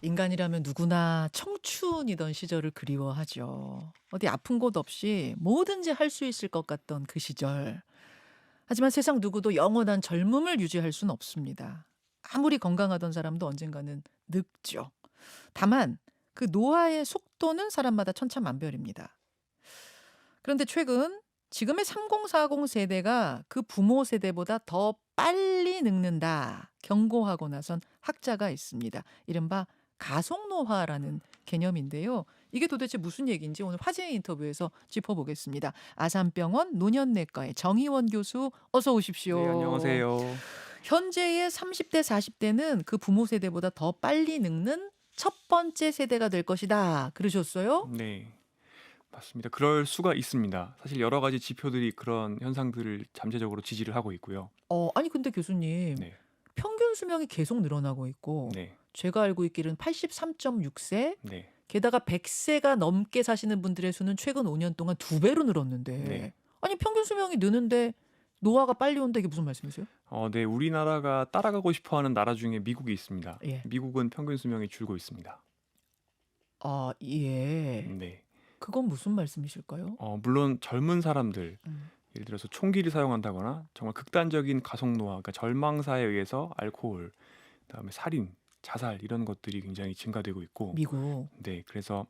인간이라면 누구나 청춘이던 시절을 그리워하죠. 어디 아픈 곳 없이 뭐든지 할 수 있을 것 같던 그 시절. 하지만 세상 누구도 영원한 젊음을 유지할 수는 없습니다. 아무리 건강하던 사람도 언젠가는 늙죠. 다만 그 노화의 속도는 사람마다 천차만별입니다. 그런데 최근 지금의 3040 세대가 그 부모 세대보다 더 빨리 늙는다 경고하고 나선 학자가 있습니다. 이른바 가속노화라는 개념인데요. 이게 도대체 무슨 얘기인지 오늘 화제의 인터뷰에서 짚어보겠습니다. 아산병원 노년내과의 정희원 교수 어서 네, 오십시오. 안녕하세요. 현재의 30대, 40대는 그 부모 세대보다 더 빨리 늙는 첫 번째 세대가 될 것이다. 그러셨어요? 네, 맞습니다. 그럴 수가 있습니다. 사실 여러 가지 지표들이 그런 현상들을 잠재적으로 지지를 하고 있고요. 아니 근데 교수님 네, 평균 수명이 계속 늘어나고 있고 네, 제가 알고 있기로는 83.6세 네, 게다가 100세가 넘게 사시는 분들의 수는 최근 5년 동안 두 배로 네. 늘었는데 아니 평균 수명이 느는데 노화가 빨리 온다 이게 무슨 말씀이세요? 네, 우리나라가 따라가고 싶어하는 나라 중에 미국이 있습니다. 예. 미국은 평균 수명이 줄고 있습니다. 아, 예. 네, 그건 무슨 말씀이실까요? 물론 젊은 사람들, 음. 예를 들어서 총기를 사용한다거나 정말 극단적인 가속노화, 그러니까 절망사에 의해서 알코올, 그다음에 살인, 자살 이런 것들이 굉장히 증가되고 있고, 미국. 네, 그래서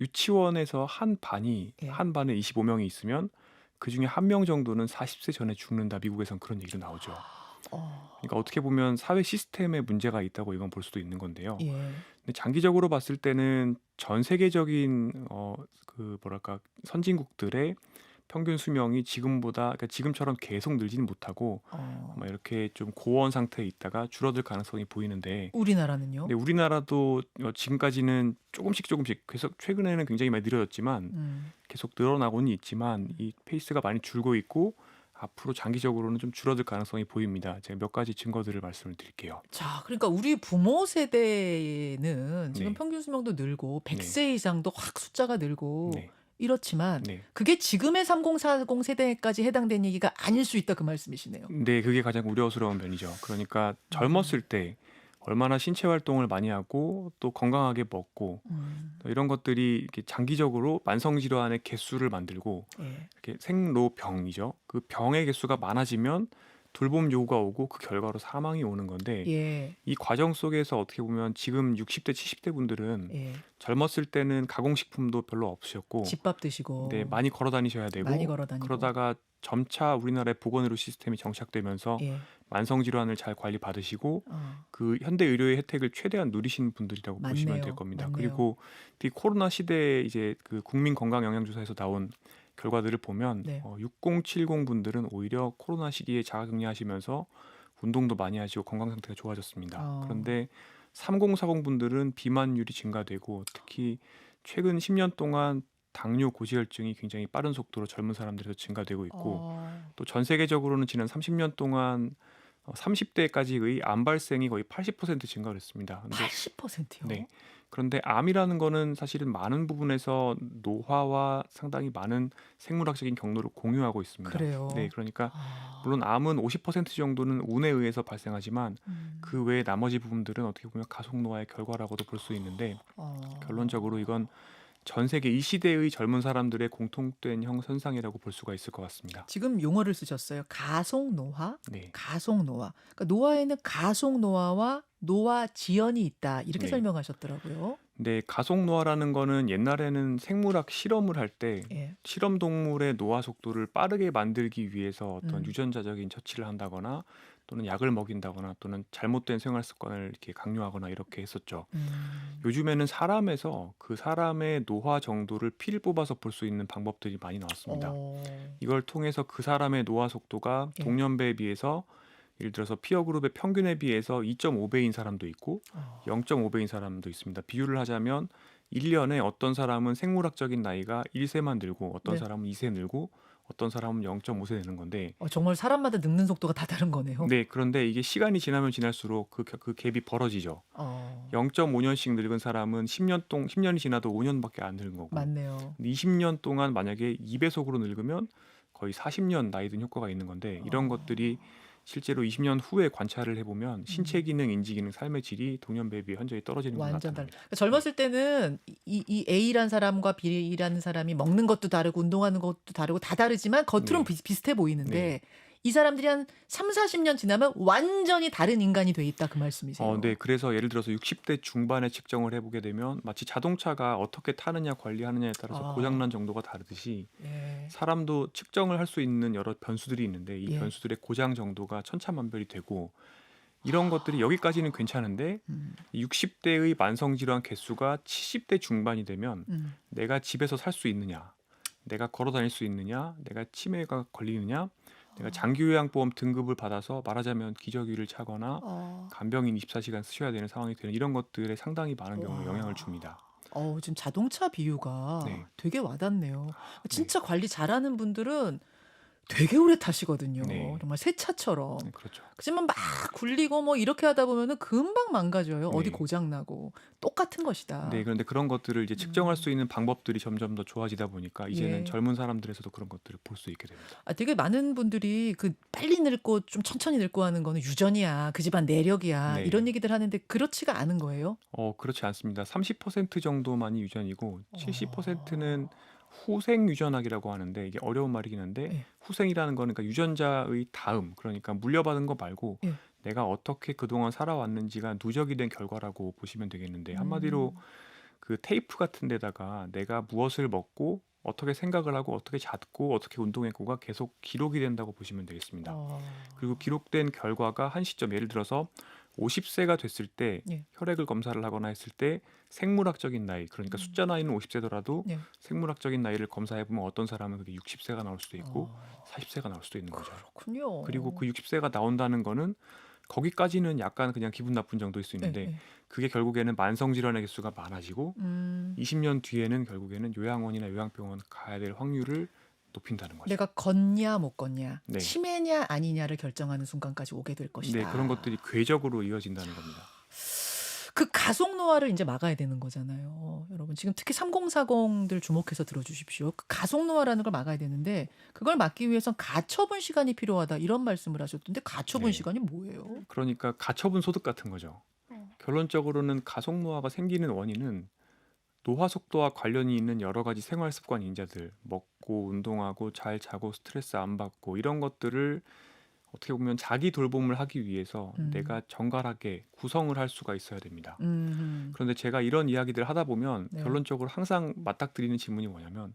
유치원에서 예. 한 반에 25명이 있으면 그 중에 한 명 정도는 40세 전에 죽는다. 미국에선 그런 얘기도 나오죠. 어. 그러니까 어떻게 보면 사회 시스템에 문제가 있다고 이건 볼 수도 있는 건데요. 예. 근데 장기적으로 봤을 때는 전 세계적인 그 뭐랄까 선진국들의 평균 수명이 지금보다 그러니까 지금처럼 계속 늘지는 못하고 어. 아마 이렇게 좀 고원 상태에 있다가 줄어들 가능성이 보이는데 우리나라는요? 네, 우리나라도 지금까지는 조금씩 계속 최근에는 굉장히 많이 늘어졌지만 음. 계속 늘어나고는 있지만 이 페이스가 많이 줄고 있고 앞으로 장기적으로는 좀 줄어들 가능성이 보입니다. 제가 몇 가지 증거들을 말씀을 드릴게요. 자, 그러니까 우리 부모 세대는 지금 네, 평균 수명도 늘고 네, 100세 이상도 확 숫자가 늘고 네, 이렇지만 네. 그게 지금의 3040 세대까지 해당되는 얘기가 아닐 수 있다 그 말씀이시네요. 네, 그게 가장 우려스러운 면이죠. 그러니까 음. 젊었을 때 얼마나 신체 활동을 많이 하고 또 건강하게 먹고 음. 또 이런 것들이 이렇게 장기적으로 만성 질환의 개수를 만들고 예. 이렇게 생로병이죠. 그 병의 개수가 많아지면 돌봄 요구가 오고 그 결과로 사망이 오는 건데 예. 이 과정 속에서 어떻게 보면 지금 60대, 70대 분들은 예. 젊었을 때는 가공식품도 별로 없으셨고 집밥 네, 드시고 많이 걸어 다니셔야 많이 되고 걸어 다니고. 그러다가 점차 우리나라의 보건의료 시스템이 정착되면서 예. 만성 질환을 잘 관리 받으시고 어. 그 현대 의료의 혜택을 최대한 누리시는 분들이라고 보시면 될 맞네요. 겁니다. 맞네요. 그리고 이 코로나 시대에 이제 그 국민 건강 영양조사에서 나온 결과들을 보면 네. 6070 분들은 오히려 코로나 시기에 자가격리하시면서 운동도 많이 하시고 건강 상태가 좋아졌습니다. 어. 그런데 3040 분들은 비만율이 증가되고 특히 최근 10년 동안 당뇨 고지혈증이 굉장히 빠른 속도로 젊은 사람들에서 증가되고 있고 어. 또 전 세계적으로는 지난 30년 동안 30대까지의 암 발생이 거의 80% 증가를 했습니다. 근데 80%요? 네. 그런데 암이라는 거는 사실은 많은 부분에서 노화와 상당히 많은 생물학적인 경로를 공유하고 있습니다. 네, 그래요. 그러니까 물론 아. 암은 50% 정도는 운에 의해서 발생하지만 음. 그 외의 나머지 부분들은 어떻게 보면 가속노화의 결과라고도 볼 수 있는데 결론적으로 어. 이건 전 세계 이 시대의 젊은 사람들의 공통된 현상이라고 볼 수가 있을 것 같습니다. 지금 용어를 쓰셨어요. 가속노화? 네, 가속노화. 그러니까 노화에는 가속노화와 노화 지연이 있다. 이렇게 네. 설명하셨더라고요. 근데 가속노화라는 거는 옛날에는 생물학 실험을 할 때 예. 실험 동물의 노화 속도를 빠르게 만들기 위해서 어떤 음. 유전자적인 처치를 한다거나 또는 약을 먹인다거나 또는 잘못된 생활 습관을 이렇게 강요하거나 이렇게 했었죠. 음. 요즘에는 사람에서 그 사람의 노화 정도를 피를 뽑아서 볼 수 있는 방법들이 많이 나왔습니다. 어. 이걸 통해서 그 사람의 노화 속도가 예. 동년배에 비해서 예를 들어서 피어 그룹의 평균에 비해서 2.5배인 사람도 있고 어. 0.5배인 사람도 있습니다. 비유를 하자면 1년에 어떤 사람은 생물학적인 나이가 1세만 늘고 어떤 네. 사람은 2세 늘고 어떤 사람은 0.5세 되는 건데 정말 사람마다 늙는 속도가 다 다른 거네요. 네, 그런데 이게 시간이 지나면 지날수록 그 갭이 벌어지죠. 어. 0.5년씩 늙은 사람은 10년이 지나도 5년밖에 안 늙은 거고 맞네요. 20년 동안 만약에 2배속으로 늙으면 거의 40년 나이 든 효과가 있는 건데 이런 어. 것들이 실제로 20년 후에 관찰을 해보면 신체 음. 기능, 인지 기능, 삶의 질이 동년배에 비해 현저히 떨어지는 걸로 완전 달라. 나타납니다. 그러니까 네. 젊었을 때는 이 A라는 사람과 B라는 사람이 먹는 것도 다르고 운동하는 것도 다르고 다 다르지만 겉으로는 네. 비슷해 네. 보이는데 이 사람들이 한 3-40년 지나면 완전히 다른 인간이 돼 있다 그 네. 말씀이세요. 그래서 예를 들어서 60대 중반에 측정을 해보게 되면 마치 자동차가 어떻게 타느냐 관리하느냐에 따라서 아. 고장난 정도가 다르듯이 예. 사람도 측정을 할 수 있는 여러 변수들이 있는데 이 예. 변수들의 고장 정도가 천차만별이 되고 이런 것들이 여기까지는 괜찮은데 음. 60대의 만성질환 개수가 70대 중반이 되면 음. 내가 집에서 살 수 있느냐, 내가 걸어 다닐 수 있느냐, 내가 치매가 걸리느냐, 내가 장기요양보험 등급을 받아서 말하자면 기저귀를 차거나 어. 간병인 24시간 쓰셔야 되는 상황이 되는 이런 것들에 상당히 많은 경우에 영향을 와. 줍니다. 지금 자동차 비유가 네. 되게 와닿네요. 네. 진짜 관리 잘하는 분들은 되게 오래 타시거든요. 네. 정말 새 차처럼. 네, 그렇죠. 그렇지만 막 굴리고 뭐 이렇게 하다 보면은 금방 망가져요. 어디 네. 고장 나고 똑같은 네, 것이다. 그런데 그런 것들을 이제 측정할 음. 수 있는 방법들이 점점 더 좋아지다 보니까 이제는 예. 젊은 사람들에서도 그런 것들을 볼 수 있게 됩니다. 되게 많은 분들이 그 빨리 늙고 좀 천천히 늙고 하는 거는 유전이야. 그 집안 내력이야. 이런 네. 얘기들 하는데 그렇지가 않은 거예요? 그렇지 않습니다. 30% 정도만이 유전이고 70%는 어. 후생 유전학이라고 하는데 이게 어려운 말이긴 한데 예. 후생이라는 거는 그러니까 유전자의 다음, 그러니까 물려받은 거 말고 예. 내가 어떻게 그동안 살아왔는지가 누적이 된 결과라고 보시면 되겠는데 한마디로 음. 그 테이프 같은 데다가 내가 무엇을 먹고 어떻게 생각을 하고 어떻게 잤고 어떻게 운동했고가 계속 기록이 된다고 보시면 되겠습니다. 어. 그리고 기록된 결과가 한 시점, 예를 들어서 50세가 됐을 때 예. 혈액을 검사를 하거나 했을 때 생물학적인 나이, 그러니까 숫자 나이는 50세더라도 예. 생물학적인 나이를 검사해 보면 어떤 사람은 그게 60세가 나올 수도 있고 어. 40세가 나올 수도 있는 거죠. 그렇군요. 그리고 그 60세가 나온다는 거는 거기까지는 약간 그냥 기분 나쁜 정도일 수 예. 있는데 예. 그게 결국에는 만성 질환의 개수가 많아지고 음. 20년 뒤에는 결국에는 요양원이나 요양병원 가야 될 확률을 높인다는 거죠. 내가 걷냐 못 걷냐, 네. 치매냐 아니냐를 결정하는 순간까지 오게 될 네, 것이다. 그런 것들이 궤적으로 이어진다는 겁니다. 그 가속 노화를 이제 막아야 되는 거잖아요. 여러분 지금 특히 3040들 주목해서 들어주십시오. 그 가속 노화라는 걸 막아야 되는데 그걸 막기 위해선 가처분 시간이 필요하다 이런 말씀을 하셨던데 가처분 네. 시간이 뭐예요? 그러니까 가처분 소득 같은 거죠. 결론적으로는 가속 노화가 생기는 원인은 노화 속도와 관련이 있는 여러 가지 생활 습관 인자들, 먹고 운동하고 잘 자고 스트레스 안 받고 이런 것들을 어떻게 보면 자기 돌봄을 하기 위해서 내가 정갈하게 구성을 할 수가 있어야 됩니다. 그런데 제가 이런 이야기들을 하다 보면 네. 결론적으로 항상 맞닥뜨리는 질문이 뭐냐면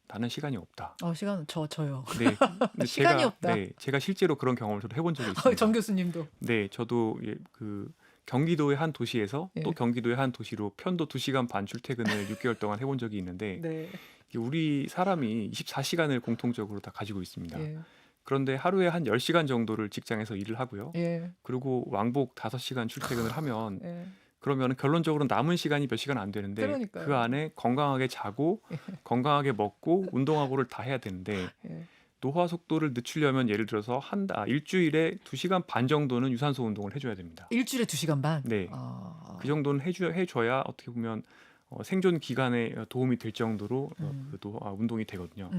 나는 시간이 없다. 시간 저요. 네, 근데 시간이 없다. 제가 실제로 그런 경험을 저도 해본 적이 정 있습니다. 교수님도. 네, 저도 그 경기도의 한 도시에서 예. 또 경기도의 한 도시로 편도 2시간 반 출퇴근을 6개월 동안 해본 적이 있는데 네. 이게 우리 사람이 24시간을 공통적으로 다 가지고 있습니다. 예. 그런데 하루에 한 10시간 정도를 직장에서 일을 하고요. 예. 그리고 왕복 5시간 출퇴근을 하면 예. 그러면 결론적으로 남은 시간이 몇 시간 안 되는데 그러니까요. 그 안에 건강하게 자고 건강하게 먹고 운동하고를 다 해야 되는데 예. 노화 속도를 늦추려면 예를 들어서 일주일에 2시간 반 정도는 유산소 운동을 해줘야 됩니다. 일주일에 2시간 반. 네. 그 정도는 해줘야 어떻게 보면 생존 기간에 도움이 될 정도로 운동이 되거든요.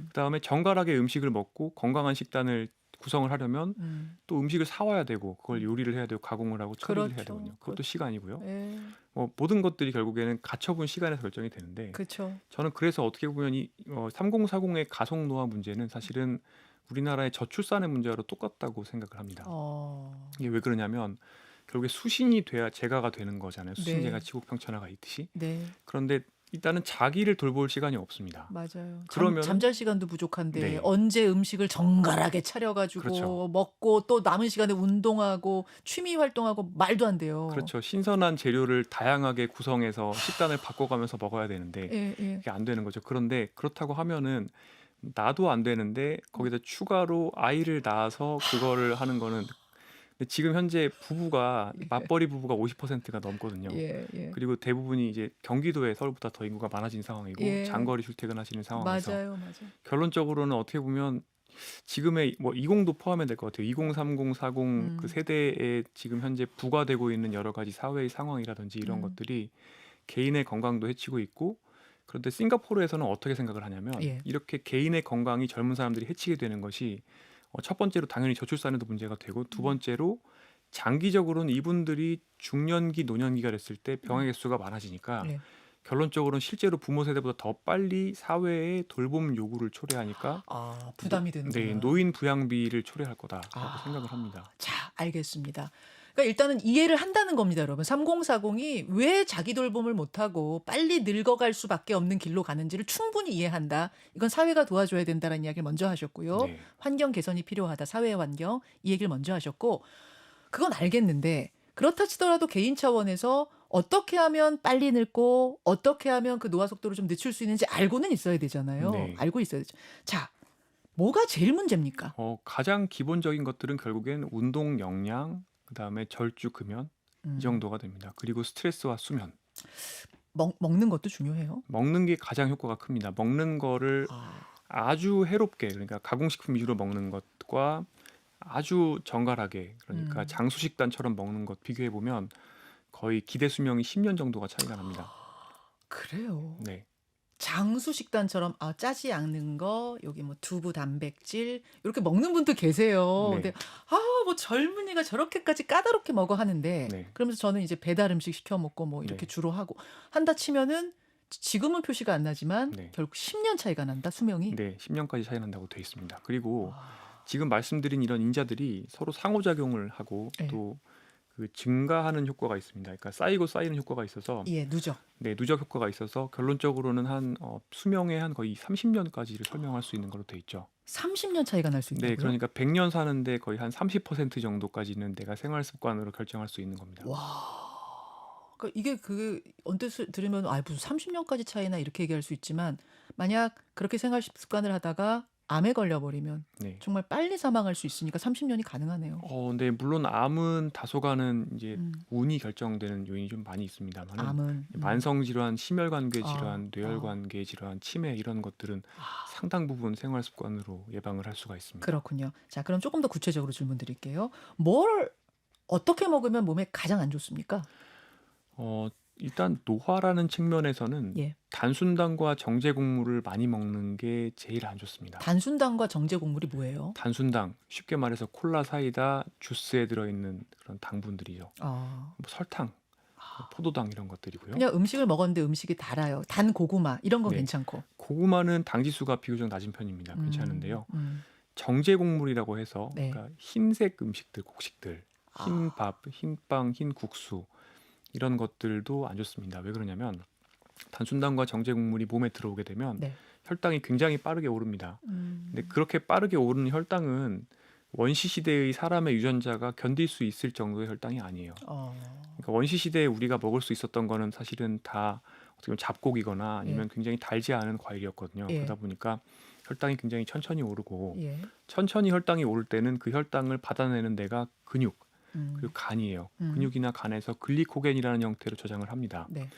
그다음에 정갈하게 음식을 먹고 건강한 식단을 구성을 하려면 또 음식을 사와야 되고 그걸 요리를 해야 되고 가공을 하고 처리를 해야 그렇죠. 되거든요. 그것도 시간이고요. 예. 모든 것들이 결국에는 가처분 시간에서 결정이 되는데 그렇죠. 저는 그래서 어떻게 보면 이 3040의 가속 노화 문제는 사실은 우리나라의 저출산의 문제와도 똑같다고 생각을 합니다. 이게 왜 그러냐면 결국에 수신이 돼야 재가가 되는 거잖아요. 수신제가 네. 지구평천화가 있듯이. 네. 그런데 일단은 자기를 돌볼 시간이 없습니다. 맞아요. 그러면은- 잠잘 시간도 부족한데 네. 언제 음식을 정갈하게 차려가지고 그렇죠. 먹고 또 남은 시간에 운동하고 취미 활동하고 말도 안 돼요. 그렇죠. 신선한 재료를 다양하게 구성해서 식단을 바꿔가면서 먹어야 되는데 예, 예. 그게 안 되는 거죠. 그런데 그렇다고 하면은 나도 안 되는데 거기다 추가로 아이를 낳아서 그거를 하는 거는 근데 지금 현재 부부가 맞벌이 부부가 50%가 넘거든요. 예, 예. 그리고 대부분이 이제 경기도에 서울보다 더 인구가 많아진 상황이고 예. 장거리 출퇴근하시는 상황에서 맞아요. 결론적으로는 어떻게 보면 지금의 20도 포함해야 될 것 같아요. 20, 30, 40 그 세대에 지금 현재 부과되고 있는 여러 가지 사회의 상황이라든지 이런 것들이 개인의 건강도 해치고 있고 그런데 싱가포르에서는 어떻게 생각을 하냐면 예. 이렇게 개인의 건강이 젊은 사람들이 해치게 되는 것이 첫 번째로 당연히 저출산에도 문제가 되고 두 음. 번째로 장기적으로는 이분들이 중년기, 노년기가 됐을 때 음. 병의 개수가 많아지니까 네. 결론적으로는 실제로 부모 세대보다 더 빨리 사회에 돌봄 요구를 초래하니까 부담이 네, 되는구나. 노인 부양비를 초래할 거다라고 생각을 합니다. 자, 알겠습니다. 그러니까 일단은 이해를 한다는 겁니다, 여러분. 3040이 왜 자기 돌봄을 못하고 빨리 늙어갈 수밖에 없는 길로 가는지를 충분히 이해한다. 이건 사회가 도와줘야 된다는 이야기를 먼저 하셨고요. 네. 환경 개선이 필요하다. 사회 환경 이 얘기를 먼저 하셨고 그건 알겠는데 그렇다 치더라도 개인 차원에서 어떻게 하면 빨리 늙고 어떻게 하면 그 노화 속도를 좀 늦출 수 있는지 알고는 있어야 되잖아요. 네. 알고 있어야 되죠. 자, 뭐가 제일 문제입니까? 가장 기본적인 것들은 결국엔 운동 역량, 그다음에 절주 금연 이 음, 정도가 됩니다. 그리고 스트레스와 수면. 먹는 것도 중요해요. 먹는 게 가장 효과가 큽니다. 먹는 거를 아, 아주 해롭게 그러니까 가공식품 위주로 먹는 것과 아주 정갈하게 그러니까 음. 장수식단처럼 먹는 것 비교해 보면 거의 기대 수명이 10년 정도가 차이가 납니다. 그래요. 네. 장수 식단처럼 짜지 않는 거, 여기 뭐 두부, 단백질 이렇게 먹는 분도 계세요. 네. 근데 뭐 젊은이가 저렇게까지 까다롭게 먹어 하는데 네. 그러면서 저는 이제 배달 음식 시켜 먹고 뭐 이렇게 네. 주로 하고 한다 치면은 지금은 표시가 안 나지만 네. 결국 10년 차이가 난다, 수명이. 네, 10년까지 차이 난다고 돼 있습니다. 그리고 아, 지금 말씀드린 이런 인자들이 서로 상호작용을 하고 네. 또 그 증가하는 효과가 있습니다. 그러니까 쌓이고 쌓이는 효과가 있어서 예, 누적. 네, 누적 효과가 있어서 결론적으로는 한 수명의 한 거의 30년까지를 설명할 수 있는 걸로 돼 있죠. 30년 차이가 날 수 네, 있다고요? 그러니까 100년 사는데 거의 한 30% 정도까지는 내가 생활 습관으로 결정할 수 있는 겁니다. 와. 그러니까 이게 언뜻 들으면 무슨 30년까지 차이나 이렇게 얘기할 수 있지만 만약 그렇게 생활 습관을 하다가 암에 걸려버리면 네. 정말 빨리 사망할 수 있으니까 30년이 가능하네요. 네, 물론 암은 다소간은 이제 음, 운이 결정되는 요인이 좀 많이 있습니다만은 암은. 만성 질환, 심혈관계 아, 질환, 뇌혈관계 질환, 치매 이런 것들은 아, 상당 부분 생활 습관으로 예방을 할 수가 있습니다. 그렇군요. 자, 그럼 조금 더 구체적으로 질문 드릴게요. 뭘 어떻게 먹으면 몸에 가장 안 좋습니까? 일단 노화라는 측면에서는 예. 단순당과 정제 곡물을 많이 먹는 게 제일 안 좋습니다. 단순당과 정제 곡물이 뭐예요? 단순당, 쉽게 말해서 콜라, 사이다, 주스에 들어있는 그런 당분들이죠. 아, 뭐 설탕, 뭐 포도당 이런 것들이고요. 그냥 음식을 먹었는데 음식이 달아요. 단 고구마 이런 건 네. 괜찮고. 고구마는 당지수가 비교적 낮은 편입니다. 괜찮은데요. 음. 정제 곡물이라고 해서 네. 그러니까 흰색 음식들, 곡식들, 흰 아, 밥, 흰 빵, 흰 국수 이런 것들도 안 좋습니다. 왜 그러냐면 단순당과 정제 곡물이 몸에 들어오게 되면 네. 혈당이 굉장히 빠르게 오릅니다. 근데 음. 그렇게 빠르게 오르는 혈당은 원시 시대의 사람의 유전자가 견딜 수 있을 정도의 혈당이 아니에요. 그러니까 원시 시대에 우리가 먹을 수 있었던 거는 사실은 다 어떻게 보면 잡곡이거나 아니면 굉장히 달지 않은 과일이었거든요. 예. 그러다 보니까 혈당이 굉장히 천천히 오르고 예. 천천히 혈당이 오를 때는 그 혈당을 받아내는 데가 근육 그리고 음. 간이에요. 음. 근육이나 간에서 글리코겐이라는 형태로 저장을 합니다. 네.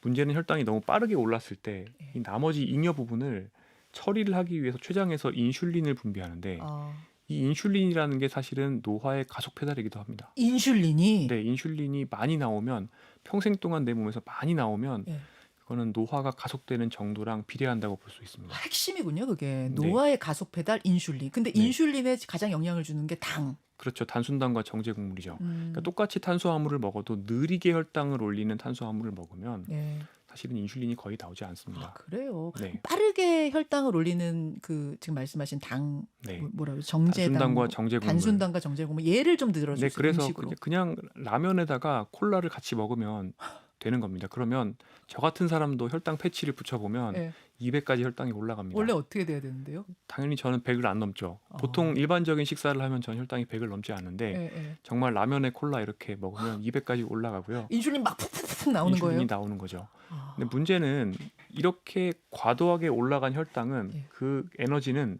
문제는 혈당이 너무 빠르게 올랐을 때 예. 이 나머지 잉여 부분을 처리를 하기 위해서 췌장에서 인슐린을 분비하는데 아, 이 인슐린이라는 게 사실은 노화의 가속 페달이기도 합니다. 인슐린이. 네, 인슐린이 많이 나오면 평생 동안 내 몸에서 많이 나오면 예. 그거는 노화가 가속되는 정도랑 비례한다고 볼 수 있습니다. 핵심이군요, 그게. 네. 노화의 가속 페달 인슐린. 근데 네. 인슐린에 가장 영향을 주는 게 당. 그렇죠. 단순당과 정제 곡물이죠. 음. 그러니까 똑같이 탄수화물을 먹어도 느리게 혈당을 올리는 탄수화물을 먹으면 네. 사실은 인슐린이 거의 나오지 않습니다. 그래요. 네, 빠르게 혈당을 올리는 지금 말씀하신 당 네. 뭐라고 정제당, 단순당과 정제 곡물. 단순당과 정제 곡물 예를 좀 들어주세요. 네, 그래서 음식으로. 그냥 라면에다가 콜라를 같이 먹으면 되는 겁니다. 그러면 저 같은 사람도 혈당 패치를 붙여보면 예. 200까지 혈당이 올라갑니다. 원래 어떻게 돼야 되는데요? 당연히 저는 100을 안 넘죠. 어. 보통 일반적인 식사를 하면 전 혈당이 100을 넘지 않는데 예, 예. 정말 라면에 콜라 이렇게 먹으면 200까지 올라가고요. 인슐린 막 푹푹푹 나오는 인슐린이 거예요. 나오는 거죠. 아. 근데 문제는 이렇게 과도하게 올라간 혈당은 예. 그 에너지는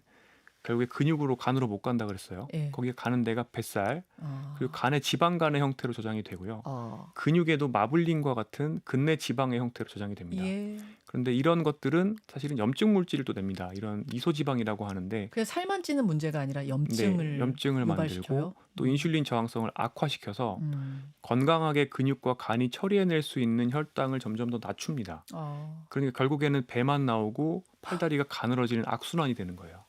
결국에 근육으로 간으로 못 간다 그랬어요. 예. 거기에 가는 데가 뱃살 아. 그리고 간의 지방간의 형태로 저장이 되고요. 아. 근육에도 마블링과 같은 근내 지방의 형태로 저장이 됩니다. 예. 그런데 이런 것들은 사실은 염증 물질을 또 냅니다. 이런 이소지방이라고 하는데 그냥 살만 찌는 문제가 아니라 염증을 염증을 유발시켜요? 만들고 또 인슐린 저항성을 악화시켜서 음. 건강하게 근육과 간이 처리해낼 수 있는 혈당을 점점 더 낮춥니다. 아. 그러니까 결국에는 배만 나오고 팔다리가 가늘어지는 악순환이 되는 거예요.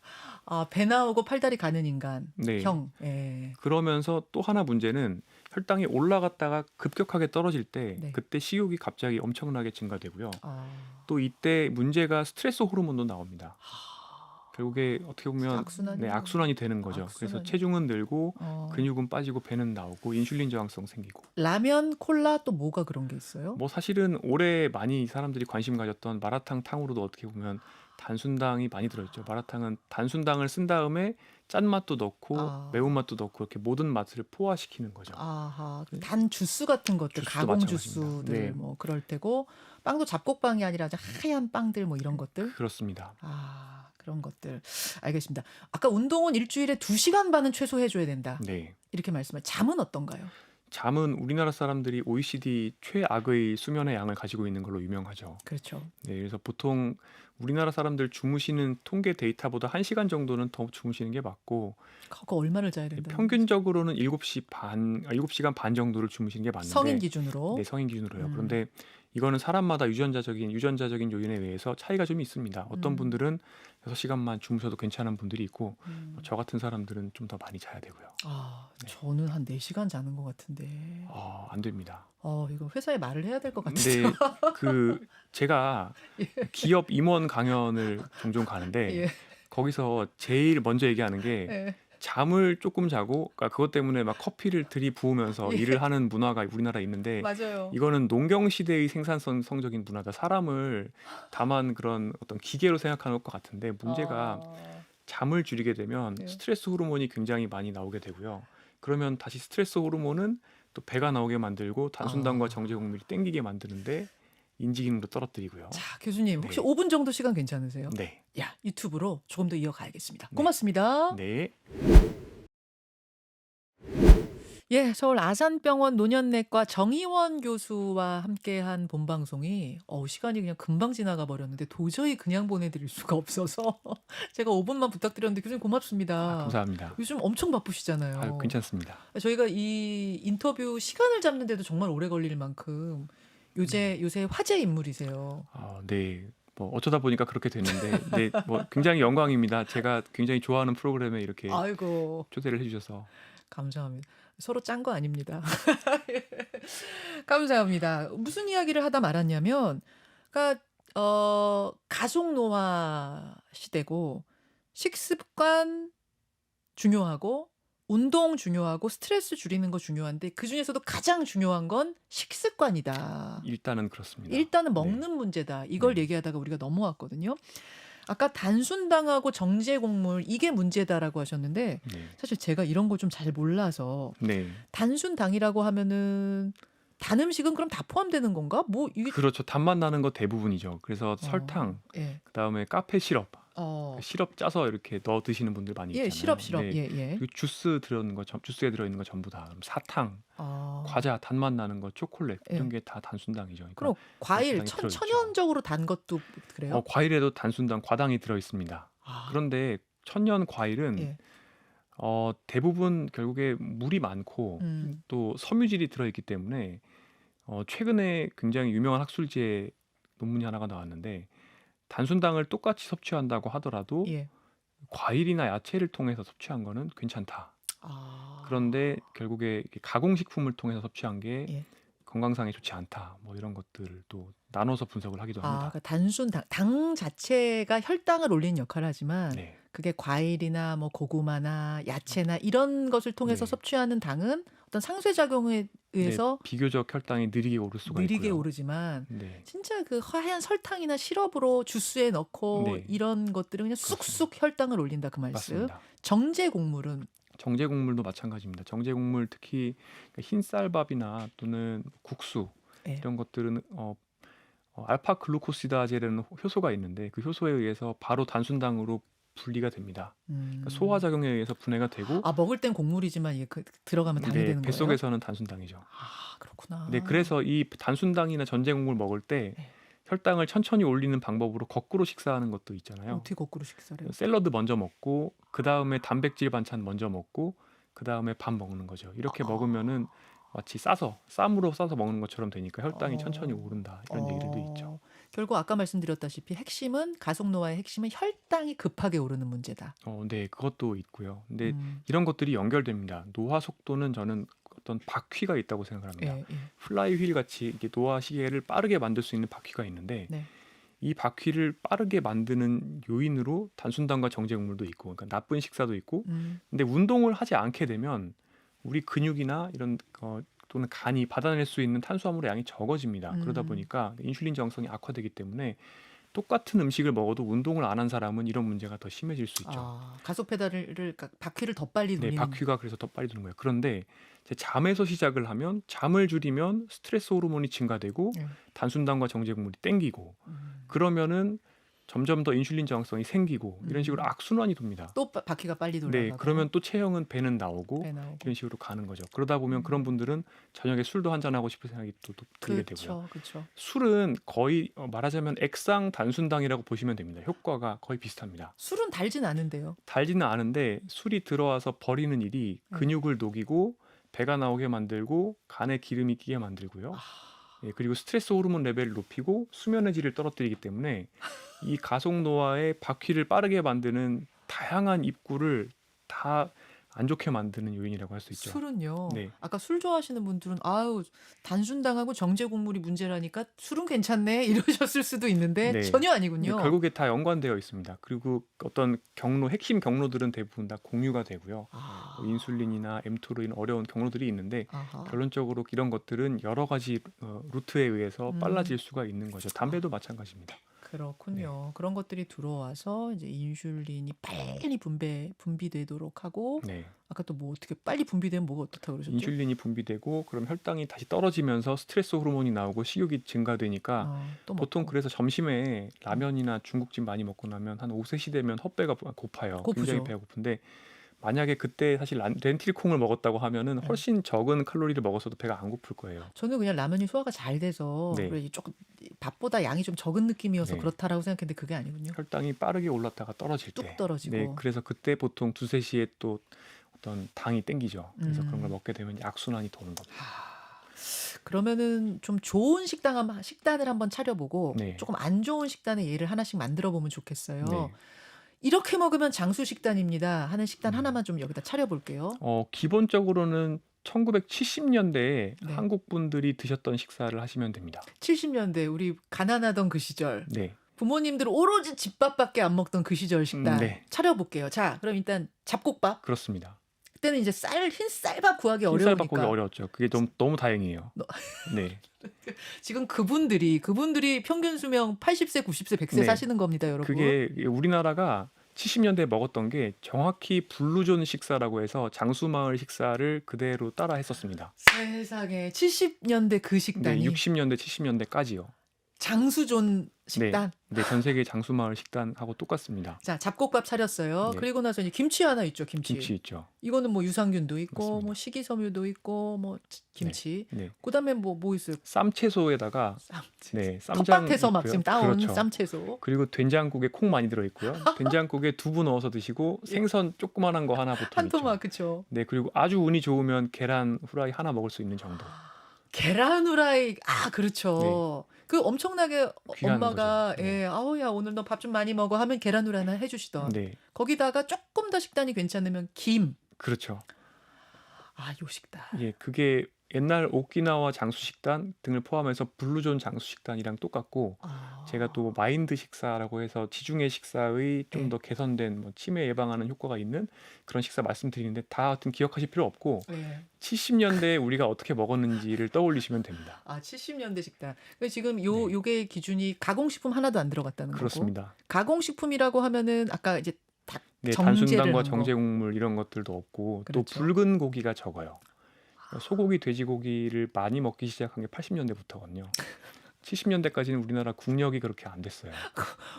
아, 배 나오고 팔다리 가는 인간. 네. 형. 예. 그러면서 또 하나 문제는 혈당이 올라갔다가 급격하게 떨어질 때 네. 그때 식욕이 갑자기 엄청나게 증가되고요. 아. 또 이때 문제가 스트레스 호르몬도 나옵니다. 결국에 어떻게 보면 악순환이네요. 악순환이 되는 거죠. 그래서 악순환이. 체중은 늘고 어. 근육은 빠지고 배는 나오고 인슐린 저항성 생기고. 라면, 콜라 또 뭐가 그런 게 있어요? 뭐 사실은 올해 많이 사람들이 관심 가졌던 마라탕 탕으로도 어떻게 보면 단순당이 많이 들어있죠. 마라탕은 단순당을 쓴 다음에 짠맛도 넣고 아. 매운맛도 넣고 이렇게 모든 맛을 포화시키는 거죠. 아하. 네. 단 주스 같은 것들, 주스도 가공 마찬가지입니다. 주스들 네. 뭐 그럴 테고, 빵도 잡곡빵이 아니라 아주 하얀 빵들 뭐 이런 것들. 그렇습니다. 아, 그런 것들. 알겠습니다. 아까 운동은 일주일에 2시간 반은 최소 해줘야 된다. 네. 이렇게 말씀을. 잠은 어떤가요? 잠은 우리나라 사람들이 OECD 최악의 수면의 양을 가지고 있는 걸로 유명하죠. 그렇죠. 네, 그래서 보통 우리나라 사람들 주무시는 통계 데이터보다 1시간 정도는 더 주무시는 게 맞고 그거 얼마를 자야 된다? 평균적으로는 7시간 반 정도를 주무시는 게 맞는데 성인 기준으로. 네, 성인 기준으로요. 음. 그런데 이거는 사람마다 유전자적인 요인에 의해서 차이가 좀 있습니다. 어떤 분들은 6시간만 주무셔도 괜찮은 분들이 있고 저 같은 사람들은 좀 더 많이 자야 되고요. 아, 네. 저는 한 4시간 자는 것 같은데. 안 됩니다. 이거 회사에 말을 해야 될 것 근데 같아요. 제가 기업 임원 강연을 종종 가는데 예. 거기서 제일 먼저 얘기하는 게 예. 잠을 조금 자고, 그러니까 그것 때문에 막 커피를 들이부으면서 예. 일을 하는 문화가 우리나라에 있는데 맞아요. 이거는 농경 시대의 생산성적인 문화다. 사람을 다만 그런 어떤 기계로 생각하는 것 같은데 문제가 잠을 줄이게 되면 예. 스트레스 호르몬이 굉장히 많이 나오게 되고요. 그러면 다시 스트레스 호르몬은 또 배가 나오게 만들고 단순당과 정제 곡물이 땡기게 만드는데 인지 기능도 떨어뜨리고요. 자, 교수님 혹시 네. 5분 정도 시간 괜찮으세요? 네. 야, 유튜브로 조금 더 이어가야겠습니다. 네. 고맙습니다. 네. 예, 서울 아산병원 노년내과 정의원 교수와 함께한 본방송이 시간이 그냥 금방 지나가 버렸는데 도저히 그냥 보내드릴 수가 없어서 제가 5분만 부탁드렸는데 교수님 고맙습니다. 감사합니다. 요즘 엄청 바쁘시잖아요. 괜찮습니다. 저희가 이 인터뷰 시간을 잡는데도 정말 오래 걸릴 만큼 요새 화제 인물이세요. 네. 뭐 어쩌다 보니까 그렇게 됐는데, 네, 뭐 굉장히 영광입니다. 제가 굉장히 좋아하는 프로그램에 이렇게 아이고, 초대를 해주셔서 감사합니다. 서로 짠 거 아닙니다. 감사합니다. 무슨 이야기를 하다 말았냐면, 그러니까 가속 노화 시대고 식습관 중요하고 운동 중요하고 스트레스 줄이는 거 중요한데 그 중에서도 가장 중요한 건 식습관이다. 일단은 그렇습니다. 일단은 네. 먹는 문제다. 이걸 네. 얘기하다가 우리가 넘어왔거든요. 아까 단순당하고 정제곡물 이게 문제다라고 하셨는데 네. 사실 제가 이런 걸 좀 잘 몰라서 네. 단순당이라고 하면은 단 음식은 그럼 다 포함되는 건가? 뭐 이게 그렇죠. 단맛 나는 거 대부분이죠. 그래서 설탕, 예. 그다음에 카페 시럽, 어. 시럽 짜서 이렇게 넣어 드시는 분들 많이 예, 있잖아요. 시럽. 네. 예, 예. 그리고 주스에 들어있는 거 전부 다. 그럼 사탕, 과자, 단맛 나는 거, 초콜릿 이런 게 다 단순당이죠. 그러니까 그럼 과일 단순당이 들어있죠. 천연적으로 단 것도 그래요? 과일에도 단순당 과당이 들어 있습니다. 그런데 천연 과일은 예. 대부분 결국에 물이 많고 또 섬유질이 들어 있기 때문에 최근에 굉장히 유명한 학술지에 논문이 하나가 나왔는데 단순당을 똑같이 섭취한다고 하더라도 예. 과일이나 야채를 통해서 섭취한 거는 괜찮다. 그런데 결국에 이렇게 가공식품을 통해서 섭취한 게 예. 건강상에 좋지 않다. 뭐 이런 것들을 또 나눠서 분석을 하기도 합니다. 그러니까 단순당 당 자체가 혈당을 올리는 역할을 하지만 네. 그게 과일이나 뭐 고구마나 야채나 이런 것을 통해서 네. 섭취하는 당은 어떤 상쇄작용에 의해서 비교적 혈당이 느리게 오를 수가 느리게 있고요. 오르지만 네. 진짜 그 하얀 설탕이나 시럽으로 주스에 넣고 네. 이런 것들은 그냥 쑥쑥 혈당을 올린다 그 말씀. 맞습니다. 정제 곡물은 정제 곡물도 마찬가지입니다. 정제 곡물 특히 흰쌀밥이나 또는 국수 예. 이런 것들은 알파 글루코시다제라는 효소가 있는데 그 효소에 의해서 바로 단순당으로 분리가 됩니다. 그러니까 소화작용에 의해서 분해가 되고 먹을 땐 곡물이지만 이게 들어가면 당이 되는 거예요? 뱃속에서는 단순당이죠. 그렇구나. 네, 그래서 이 단순당이나 전제 곡물 먹을 때 네. 혈당을 천천히 올리는 방법으로 거꾸로 식사하는 것도 있잖아요. 어떻게 거꾸로 식사를 해요? 샐러드 먼저 먹고 그 다음에 단백질 반찬 먼저 먹고 그 다음에 밥 먹는 거죠. 이렇게 먹으면은 마치 쌈으로 싸서 먹는 것처럼 되니까 혈당이 천천히 오른다 이런 얘기들도 있죠. 결국 아까 말씀드렸다시피 핵심은 가속노화의 핵심은 혈당이 급하게 오르는 문제다. 네, 그것도 있고요. 근데 음. 이런 것들이 연결됩니다. 노화 속도는 저는 어떤 바퀴가 있다고 생각을 합니다. 예, 예. 플라이휠 같이 이게 노화 시계를 빠르게 만들 수 있는 바퀴가 있는데 네. 이 바퀴를 빠르게 만드는 요인으로 단순당과 정제국물도 있고, 그러니까 나쁜 식사도 있고, 근데 운동을 하지 않게 되면 우리 근육이나 이런 또는 간이 받아낼 수 있는 탄수화물의 양이 적어집니다. 그러다 보니까 인슐린 저항성이 악화되기 때문에 똑같은 음식을 먹어도 운동을 안 한 사람은 이런 문제가 더 심해질 수 있죠. 아, 가속 페달을 그러니까 바퀴를 더 빨리 네, 돌리는. 바퀴가 그래서 더 빨리 도는 거예요. 그런데 이제 잠에서 시작을 하면 잠을 줄이면 스트레스 호르몬이 증가되고 예. 단순당과 정제국물이 땡기고 음. 그러면은 점점 더 인슐린 저항성이 생기고 이런 식으로 악순환이 돕니다. 또 바퀴가 빨리 네, 돌아가고. 그러면 또 체형은 배는 나오고 배 나오고. 이런 식으로 가는 거죠. 그러다 보면 그런 분들은 저녁에 술도 한잔 하고 싶은 생각이 또 들게 되고요. 그렇죠. 술은 거의 말하자면 액상 단순당이라고 보시면 됩니다. 효과가 거의 비슷합니다. 술은 달진 않은데요. 달지는 않은데 술이 들어와서 버리는 일이 근육을 녹이고 배가 나오게 만들고 간에 기름이 끼게 만들고요. 예, 그리고 스트레스 호르몬 레벨을 높이고 수면의 질을 떨어뜨리기 때문에 이 가속노화의 바퀴를 빠르게 만드는 다양한 입구를 다 안 좋게 만드는 요인이라고 할 수 있죠. 술은요. 네. 아까 술 좋아하시는 분들은 아유 단순당하고 정제국물이 문제라니까 술은 괜찮네 이러셨을 수도 있는데 네. 전혀 근데 아니군요. 결국에 다 연관되어 있습니다. 그리고 어떤 핵심 경로들은 대부분 다 공유가 되고요. 아. 인슐린이나 mTO로 이런 어려운 경로들이 있는데 아하. 결론적으로 이런 것들은 여러 가지 루트에 의해서 빨라질 수가 있는 거죠. 담배도 마찬가지입니다. 그렇군요. 그런 것들이 들어와서 이제 인슐린이 빨리 분비되도록 하고 네. 아까 또 뭐 어떻게 빨리 분비되면 뭐가 어떻다고 그러셨죠? 인슐린이 분비되고 그럼 혈당이 다시 떨어지면서 스트레스 호르몬이 나오고 식욕이 증가되니까 또 보통 먹고. 그래서 점심에 라면이나 중국집 많이 먹고 나면 한 오후 3시 되면 헛배가 고파요. 고프죠. 굉장히 배가 고픈데 만약에 그때 사실 렌틸콩을 먹었다고 하면은 훨씬 적은 칼로리를 먹었어도 배가 안 고플 거예요. 저는 그냥 라면이 소화가 잘 돼서 네. 그래, 조금 밥보다 양이 좀 적은 느낌이어서 네. 그렇다라고 생각했는데 그게 아니군요. 혈당이 빠르게 올랐다가 떨어질 때. 뚝 떨어지고. 네, 그래서 그때 보통 2, 3시에 또 어떤 당이 땡기죠. 그래서 그런 걸 먹게 되면 악순환이 도는 겁니다. 그러면은 좀 좋은 식단을 한번 차려보고 네. 조금 안 좋은 식단의 예를 하나씩 만들어 보면 좋겠어요. 네. 이렇게 먹으면 장수 식단입니다 하는 식단 하나만 좀 여기다 차려볼게요. 기본적으로는 1970년대에 네. 한국 분들이 드셨던 식사를 하시면 됩니다. 70년대 우리 가난하던 그 시절 네. 부모님들 오로지 집밥밖에 안 먹던 그 시절 식단 네. 차려볼게요. 자, 그럼 일단 잡곡밥. 그렇습니다. 그때는 이제 흰 쌀밥 구하기 흰쌀밥 구하기 어려우니까. 어려웠죠. 그게 너무 다행이에요. 네. 지금 그분들이 평균 수명 80세, 90세, 100세 네. 사시는 겁니다, 여러분. 그게 우리나라가 70년대에 먹었던 게 정확히 블루존 식사라고 해서 장수마을 식사를 그대로 따라 했었습니다. 세상에 70년대 그 네, 식단이 60년대, 70년대까지요. 장수존 식단. 네, 전 세계 장수마을 식단하고 똑같습니다. 자, 잡곡밥 차렸어요. 네. 그리고 나서 이제 김치 하나 있죠, 김치. 김치 있죠. 이거는 뭐 유산균도 있고 맞습니다. 뭐 식이섬유도 있고 뭐 김치. 네. 그다음에 뭐 있어요? 쌈채소에다가 쌈채소. 네, 쌈장 텃밭에서 막 있고요. 지금 따온 그렇죠. 쌈채소. 그리고 된장국에 콩 많이 들어 있고요. 된장국에 두부 넣어서 드시고 생선 조그만한 거 하나 보통 한 있죠. 토막 그쵸. 네, 그리고 아주 운이 좋으면 계란 후라이 하나 먹을 수 있는 정도. 계란 후라이 그렇죠. 그 엄청나게 귀한 엄마가 거죠. 네. 아우야 오늘 너 밥 좀 많이 먹어 하면 계란 후라이 하나 해주시던. 네, 거기다가 조금 더 식단이 괜찮으면 김. 그렇죠. 요 식단. 예, 그게 옛날 오키나와 장수식단 등을 포함해서 블루존 장수식단이랑 똑같고 제가 또 마인드 식사라고 해서 지중해 식사의 좀 더 개선된 뭐 치매 예방하는 효과가 있는 그런 식사 말씀드리는데 다 하여튼 기억하실 필요 없고 네. 70년대에 우리가 어떻게 먹었는지를 떠올리시면 됩니다. 70년대 식단. 지금 네. 요게 기준이 가공식품 하나도 안 들어갔다는 거고. 그렇습니다. 가공식품이라고 하면은 아까 이제 네, 정제를 단순당과 한 거. 정제국물 이런 것들도 없고 그렇죠. 또 붉은 고기가 적어요. 소고기, 돼지고기를 많이 먹기 시작한 게 80년대부터거든요. 70년대까지는 우리나라 국력이 그렇게 안 됐어요.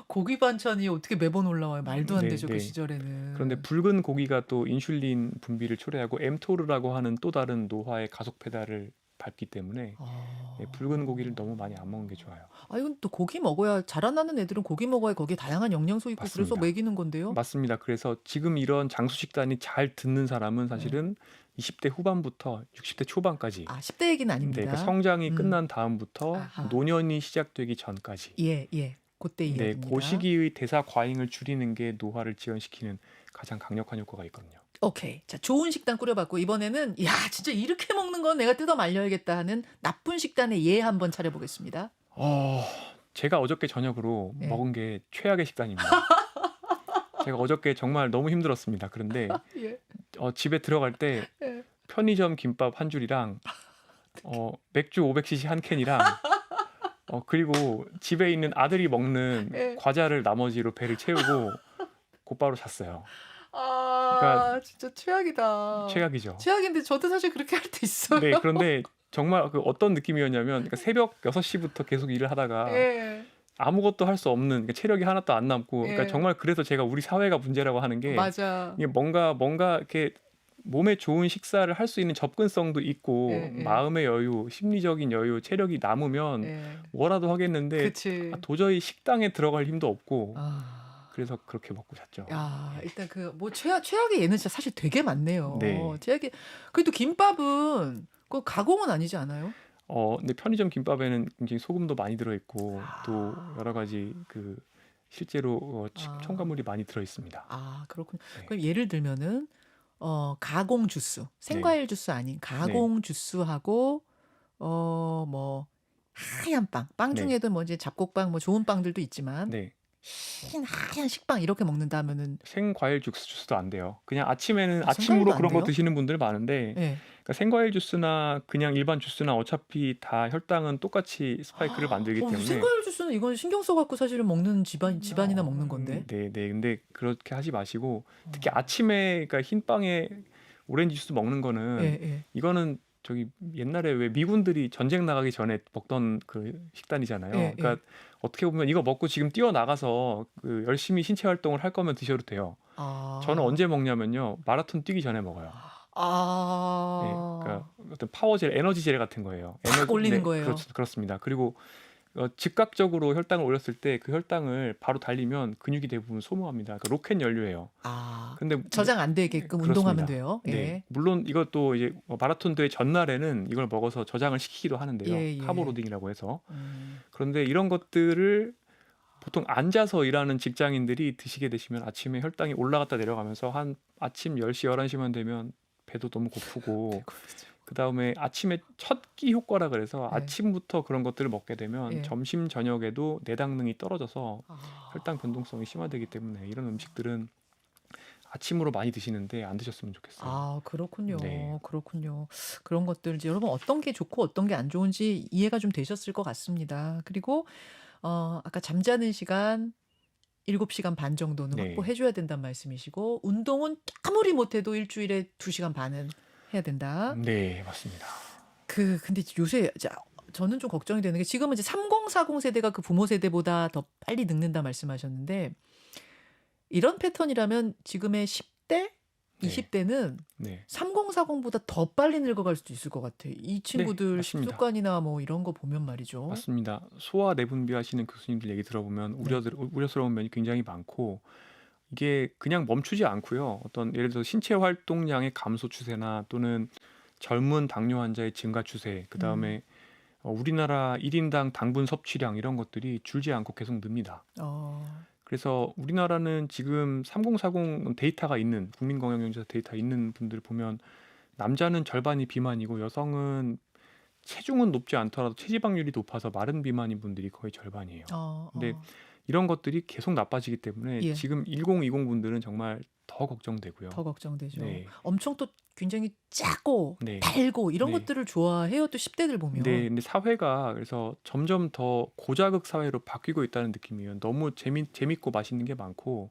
고기 반찬이 어떻게 매번 올라와요? 말도 안 네, 되죠, 네. 그 시절에는. 그런데 붉은 고기가 또 인슐린 분비를 초래하고 mTOR라고 하는 또 다른 노화의 가속 페달을 밟기 때문에 붉은 고기를 너무 많이 안 먹는 게 좋아요. 이건 또 고기 먹어야 자라나는 애들은 고기 먹어야 거기에 다양한 영양소 있고 그래서 맞습니다. 먹이는 건데요. 맞습니다. 그래서 지금 이런 장수 식단이 잘 듣는 사람은 사실은 20대 후반부터 60대 초반까지. 아, 10대 얘기는 네, 아닙니다. 그러니까 성장이 음. 끝난 다음부터 아하. 노년이 시작되기 전까지. 예, 예. 그때 네, 이야기입니다. 그 시기의 대사 과잉을 줄이는 게 노화를 지연시키는 가장 강력한 효과가 있거든요. 오케이. 자, 좋은 식단 꾸려봤고 이번에는 야, 진짜 이렇게 먹는 건 내가 뜯어 말려야겠다 하는 나쁜 식단의 예 한번 차려보겠습니다. 제가 어저께 저녁으로 예. 먹은 게 최악의 식단입니다. 제가 어저께 정말 너무 힘들었습니다. 그런데 예. 집에 들어갈 때 예. 편의점 김밥 한 줄이랑 맥주 500cc 한 캔이랑 그리고 집에 있는 아들이 먹는 예. 과자를 나머지로 배를 채우고 곧바로 잤어요. 아, 그러니까 진짜 최악이다. 최악이죠. 최악인데 저도 사실 그렇게 할 때 있어요. 네, 그런데 정말 그 어떤 느낌이었냐면 그러니까 새벽 6시부터 계속 일을 하다가 예. 아무것도 할 수 없는 그러니까 체력이 하나도 안 남고 그러니까 예. 정말 그래서 제가 우리 사회가 문제라고 하는 게 맞아. 이게 뭔가 이렇게 몸에 좋은 식사를 할 수 있는 접근성도 있고 예, 예. 마음의 여유, 심리적인 여유, 체력이 남으면 예. 뭐라도 하겠는데 그치. 도저히 식당에 들어갈 힘도 없고 아. 그래서 그렇게 먹고 잤죠. 야, 일단 그 뭐 최악의 예는 진짜 사실 되게 많네요. 네. 최악의 그래도 김밥은 그 가공은 아니지 않아요? 근데 편의점 김밥에는 굉장히 소금도 많이 들어있고 또 아. 여러 가지 그 실제로 첨가물이 많이 들어있습니다. 아, 그렇군요. 네. 그럼 예를 들면은 가공 주스, 생과일 주스 아닌 가공 주스하고 뭐 하얀 빵 네. 중에도 뭐 이제 잡곡빵 뭐 좋은 빵들도 있지만 네. 흰 하얀 식빵 이렇게 먹는다면은 생과일 주스도 안 돼요. 그냥 아침에는 생과일도 아침으로 안 그런 거 돼요? 드시는 분들 많은데 예. 그러니까 생과일 주스나 그냥 일반 주스나 어차피 다 혈당은 똑같이 스파이크를 만들기 때문에 생과일 주스는 이건 신경 써갖고 사실은 먹는 집안이나 먹는 건데. 네. 근데 그렇게 하지 마시고 특히 아침에 그러니까 흰 빵에 오렌지 주스 먹는 거는 예. 이거는 저기 옛날에 왜 미군들이 전쟁 나가기 전에 먹던 그 식단이잖아요. 예. 그러니까 어떻게 보면 이거 먹고 지금 뛰어나가서 그 열심히 신체 활동을 할 거면 드셔도 돼요. 저는 언제 먹냐면요. 마라톤 뛰기 전에 먹어요. 네, 그러니까 어떤 파워젤, 에너지젤 같은 거예요. 탁 올리는 거예요. 그렇습니다. 그리고 즉각적으로 혈당을 올렸을 때 그 혈당을 바로 달리면 근육이 대부분 소모합니다. 그러니까 로켓 연료예요. 근데 저장 안 되게끔 네, 운동하면 그렇습니다. 돼요. 예. 네, 물론 이것도 이제 마라톤 대회 전날에는 이걸 먹어서 저장을 시키기도 하는데요. 예. 카보로딩이라고 해서. 그런데 이런 것들을 보통 앉아서 일하는 직장인들이 드시게 되시면 아침에 혈당이 올라갔다 내려가면서 한 아침 10시, 11시만 되면 배도 너무 고프고 그다음에 아침에 첫 끼 효과라 그래서 네. 아침부터 그런 것들을 먹게 되면 예. 점심 저녁에도 내당능이 떨어져서 혈당 변동성이 심화되기 때문에 이런 음식들은 아침으로 많이 드시는데 안 드셨으면 좋겠어요. 아, 그렇군요. 네. 그렇군요. 그런 것들 이제 여러분 어떤 게 좋고 어떤 게 안 좋은지 이해가 좀 되셨을 것 같습니다. 그리고 아까 잠자는 시간 7시간 반 정도는 네. 확보해 줘야 된다는 말씀이시고 운동은 아무리 못해도 일주일에 2시간 반은 해야 된다. 네, 맞습니다. 근데 요새 저는 좀 걱정이 되는 게 지금은 이제 3040 세대가 그 부모 세대보다 더 빨리 늙는다 말씀하셨는데 이런 패턴이라면 지금의 10대, 20대는 네. 3040보다 더 빨리 늙어갈 수도 있을 것 같아요. 이 친구들 맞습니다. 식습관이나 뭐 이런 거 보면 말이죠. 맞습니다. 소아 내분비 하시는 교수님들 얘기 들어보면 우려스러운 면이 굉장히 많고 이게 그냥 멈추지 않고요. 어떤 예를 들어 신체 활동량의 감소 추세나 또는 젊은 당뇨 환자의 증가 추세, 그다음에 우리나라 1인당 당분 섭취량 이런 것들이 줄지 않고 계속 늡니다. 그래서 우리나라는 지금 3040 데이터가 있는 국민건강연구소 데이터 있는 분들 보면 남자는 절반이 비만이고 여성은 체중은 높지 않더라도 체지방률이 높아서 마른 비만인 분들이 거의 절반이에요. 근데 이런 것들이 계속 나빠지기 때문에 예. 지금 1020 분들은 정말 더 걱정되고요. 더 걱정되죠. 네. 엄청 또 굉장히 짜고 네. 달고 이런 네. 것들을 좋아해요. 또 10대들 보면. 네, 근데 사회가 그래서 점점 더 고자극 사회로 바뀌고 있다는 느낌이에요. 너무 재밌고 맛있는 게 많고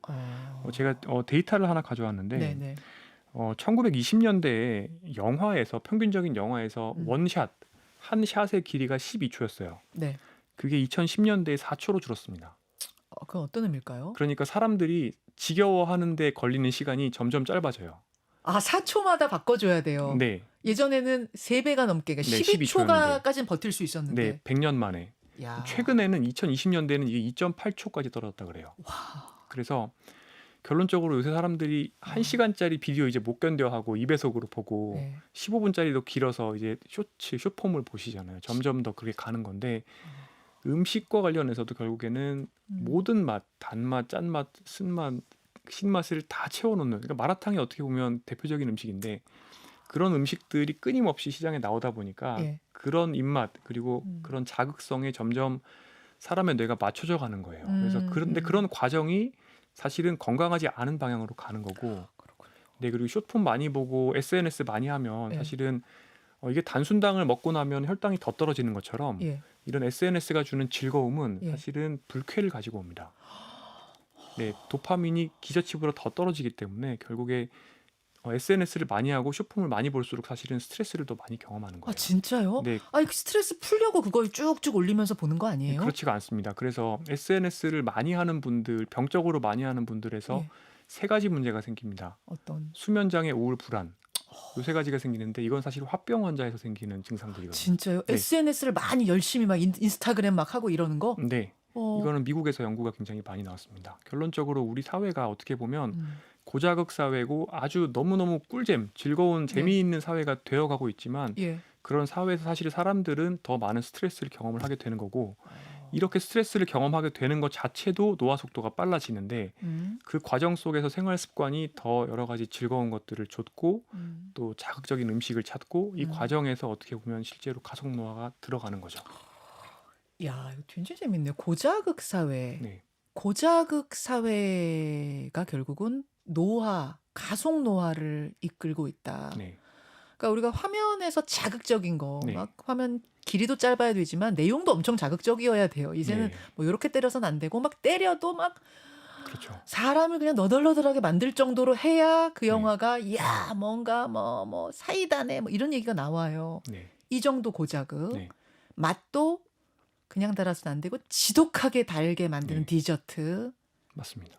제가 데이터를 하나 가져왔는데 네네. 1920년대에 영화에서 평균적인 영화에서 원샷 한 샷의 길이가 12초였어요. 네. 그게 2010년대에 4초로 줄었습니다. 그건 어떤 의미일까요? 그러니까 사람들이 지겨워하는데 걸리는 시간이 점점 짧아져요. 4초마다 바꿔줘야 돼요. 네, 예전에는 3배가 넘게, 그러니까 네, 12초까지는 버틸 수 있었는데. 네, 100년 만에. 야. 최근에는 2020년대에는 이게 2.8초까지 떨어졌다 그래요. 와. 그래서 결론적으로 요새 사람들이 어. 1시간짜리 비디오 이제 못 견뎌하고 2배속으로 보고 네. 15분짜리도 길어서 이제 쇼츠, 숏폼을 보시잖아요. 점점 더 그렇게 가는 건데 음식과 관련해서도 결국에는 음. 모든 맛, 단맛, 짠맛, 쓴맛, 신맛을 다 채워놓는, 그러니까 마라탕이 어떻게 보면 대표적인 음식인데 그런 음식들이 끊임없이 시장에 나오다 보니까 예. 그런 입맛 그리고 음. 그런 자극성에 점점 사람의 뇌가 맞춰져 가는 거예요. 그래서 그런데 음. 그런 과정이 사실은 건강하지 않은 방향으로 가는 거고, 그렇군요. 네, 그리고 숏폼 많이 보고 SNS 많이 하면 예. 사실은 이게 단순당을 먹고 나면 혈당이 더 떨어지는 것처럼 예. 이런 SNS가 주는 즐거움은 예. 사실은 불쾌를 가지고 옵니다. 네, 도파민이 기저치보다 더 떨어지기 때문에 결국에 SNS를 많이 하고 숏폼을 많이 볼수록 사실은 스트레스를 더 많이 경험하는 아 거예요. 진짜요? 네, 아니 그 스트레스 풀려고 그걸 쭉쭉 올리면서 보는 거 네, 아니에요? 그렇지가 않습니다. 그래서 SNS를 많이 하는 분들, 병적으로 많이 하는 분들에서 예. 3가지 문제가 생깁니다. 어떤 수면장애, 우울, 불안. 요 3가지가 생기는데 이건 사실 화병 환자에서 생기는 증상들이거든요. 진짜요? 네, SNS를 많이 열심히 막 인스타그램 막 하고 이러는 거? 네. 어. 이거는 미국에서 연구가 굉장히 많이 나왔습니다. 결론적으로 우리 사회가 어떻게 보면 음. 고자극 사회고 아주 너무너무 꿀잼, 즐거운 네. 재미있는 사회가 되어가고 있지만 예. 그런 사회에서 사실 사람들은 더 많은 스트레스를 경험을 하게 되는 거고, 어. 이렇게 스트레스를 경험하게 되는 것 자체도 노화 속도가 빨라지는데 음. 그 과정 속에서 생활 습관이 더 여러 가지 즐거운 것들을 줬고 음. 또 자극적인 음식을 찾고 이 음. 과정에서 어떻게 보면 실제로 가속 노화가 들어가는 거죠. 야, 이거 굉장히 재밌네요. 고자극 사회. 네, 고자극 사회가 결국은 노화, 가속 노화를 이끌고 있다. 네, 그러니까 우리가 화면에서 자극적인 거, 네, 막 화면 길이도 짧아야 되지만 내용도 엄청 자극적이어야 돼요. 이제는 네, 뭐 이렇게 때려서는 안 되고 막 때려도 막 그렇죠. 사람을 그냥 너덜너덜하게 만들 정도로 해야 그 네, 영화가 야 뭔가 뭐 사이다네 뭐 이런 얘기가 나와요. 네, 이 정도 고자극. 네, 맛도 그냥 달아서는 안 되고 지독하게 달게 만드는 네, 디저트. 맞습니다.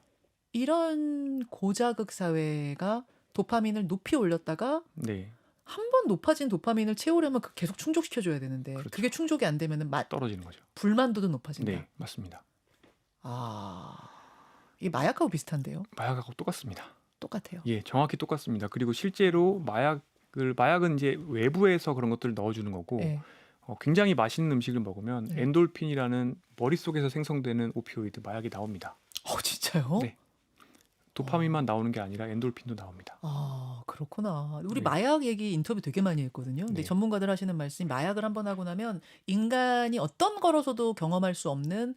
이런 고자극 사회가 도파민을 높이 올렸다가 네, 한 번 높아진 도파민을 채우려면 계속 충족시켜줘야 되는데 그렇죠. 그게 충족이 안 되면은 떨어지는 거죠. 불만도도 높아진다. 네, 맞습니다. 아, 이 마약하고 비슷한데요? 마약하고 똑같습니다. 똑같아요. 예, 정확히 똑같습니다. 그리고 실제로 마약은 이제 외부에서 그런 것들을 넣어주는 거고 예. 굉장히 맛있는 음식을 먹으면 네. 엔돌핀이라는 머릿속에서 생성되는 오피오이드 마약이 나옵니다. 진짜요? 네. 도파민만 나오는 게 아니라 엔돌핀도 나옵니다. 아, 그렇구나. 우리 네. 마약 얘기 인터뷰 되게 많이 했거든요. 근데 네. 전문가들 하시는 말씀이 마약을 한번 하고 나면 인간이 어떤 거로서도 경험할 수 없는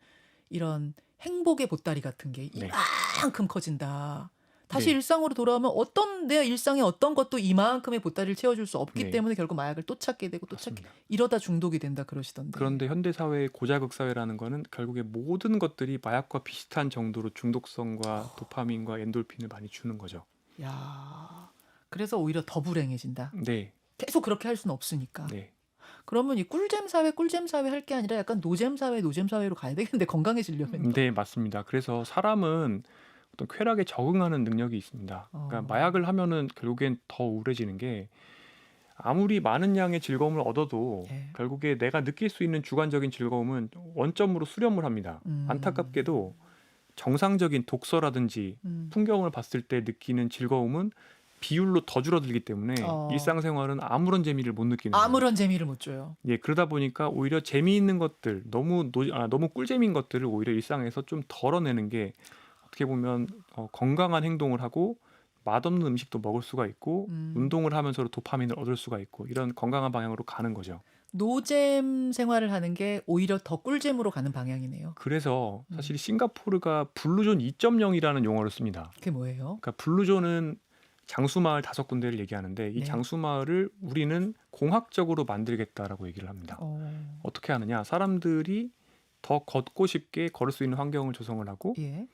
이런 행복의 보따리 같은 게 네. 이만큼 커진다. 다시 네. 일상으로 돌아오면 내 일상의 어떤 것도 이만큼의 보따리를 채워줄 수 없기 네. 때문에 결국 마약을 또 찾게 되고 또 찾게 맞습니다. 이러다 중독이 된다 그러시던데. 그런데 현대 사회의 고자극 사회라는 거는 결국에 모든 것들이 마약과 비슷한 정도로 중독성과 도파민과 엔돌핀을 많이 주는 거죠. 야, 그래서 오히려 더 불행해진다. 네. 계속 그렇게 할 수는 없으니까. 네. 그러면 이 꿀잼 사회 할 게 아니라 약간 노잼 사회로 가야 되겠는데 건강해지려면. 네, 맞습니다. 그래서 사람은 어떤 쾌락에 적응하는 능력이 있습니다. 그러니까 마약을 하면은 결국엔 더 우울해지는 게 아무리 많은 양의 즐거움을 얻어도 예. 결국에 내가 느낄 수 있는 주관적인 즐거움은 원점으로 수렴을 합니다. 안타깝게도 정상적인 독서라든지 음. 풍경을 봤을 때 느끼는 즐거움은 비율로 더 줄어들기 때문에 일상생활은 아무런 재미를 못 느끼는 거예요. 아무런 재미를 못 줘요. 예, 그러다 보니까 오히려 재미있는 것들, 너무 꿀재미인 것들을 오히려 일상에서 좀 덜어내는 게 어떻게 보면 건강한 행동을 하고 맛없는 음식도 먹을 수가 있고 운동을 하면서 도파민을 얻을 수가 있고 이런 건강한 방향으로 가는 거죠. 노잼 생활을 하는 게 오히려 더 꿀잼으로 가는 방향이네요. 그래서 사실 싱가포르가 블루존 2.0이라는 용어를 씁니다. 그게 뭐예요? 그러니까 블루존은 장수마을 5군데를 얘기하는데 이 네. 장수마을을 우리는 공학적으로 만들겠다라고 얘기를 합니다. 어떻게 하느냐? 사람들이 더 걷고 싶게 걸을 수 있는 환경을 조성을 하고 예.